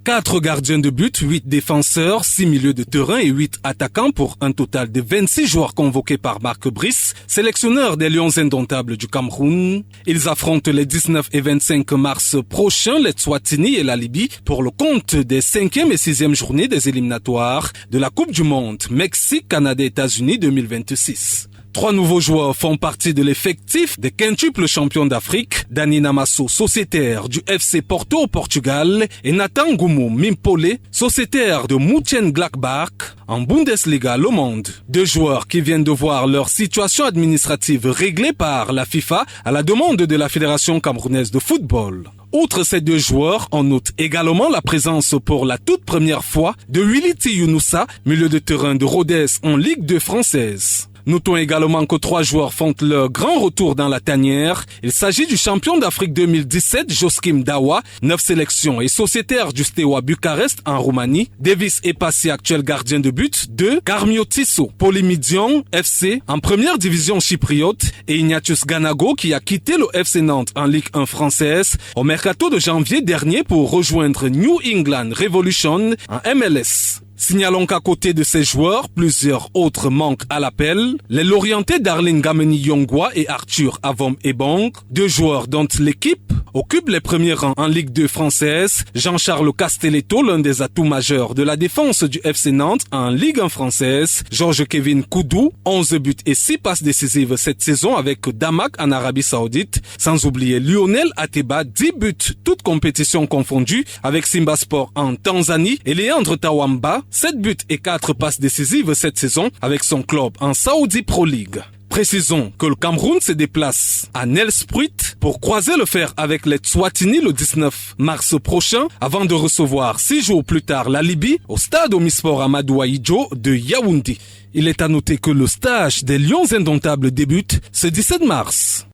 4 gardiens de but, 8 défenseurs, 6 milieux de terrain et 8 attaquants pour un total de 26 joueurs convoqués par Marc Brice, sélectionneur des Lions indomptables du Cameroun. Ils affrontent les 19 et 25 mars prochains les Eswatini et la Libye pour le compte des 5e et 6e journées des éliminatoires de la Coupe du Monde Mexique, Canada, États-Unis 2026. 3 nouveaux joueurs font partie de l'effectif des quintuples champions d'Afrique, Dani Namasso, sociétaire du FC Porto au Portugal, et Nathan Goumou Mimpole, sociétaire de Mönchengladbach en Bundesliga allemande. 2 joueurs qui viennent de voir leur situation administrative réglée par la FIFA à la demande de la Fédération camerounaise de football. Outre ces 2 joueurs, on note également la présence pour la toute première fois de Willy Younoussa, milieu de terrain de Rodez en Ligue 2 française. Notons également que 3 joueurs font leur grand retour dans la tanière. Il s'agit du champion d'Afrique 2017, Joskim Dawa, 9 sélections et sociétaire du Steaua Bucarest en Roumanie. Davis Epassi, actuel gardien de but. 2. Karmiotiso, Polymidion FC en première division chypriote et Ignatius Ganago qui a quitté le FC Nantes en Ligue 1 française au mercato de janvier dernier pour rejoindre New England Revolution en MLS. Signalons qu'à côté de ces joueurs, plusieurs autres manquent à l'appel. Les Lorientais Darling Gameni Yongwa et Arthur Avom Ebong, 2 joueurs dont l'équipe occupe les premiers rangs en Ligue 2 française. Jean-Charles Castelletto, l'un des atouts majeurs de la défense du FC Nantes en Ligue 1 française. Georges Kevin Koudou, 11 buts et 6 passes décisives cette saison avec Damak en Arabie Saoudite. Sans oublier Lionel Ateba, 10 buts, toutes compétitions confondues avec Simba Sport en Tanzanie et Leandre Tawamba, 7 buts et 4 passes décisives cette saison avec son club en Saudi Pro League. Précisons que le Cameroun se déplace à Nelspruit pour croiser le fer avec les Eswatini le 19 mars prochain avant de recevoir 6 jours plus tard la Libye au stade Omnisport Amadou Ahidjo de Yaoundé. Il est à noter que le stage des Lions indomptables débute ce 17 mars.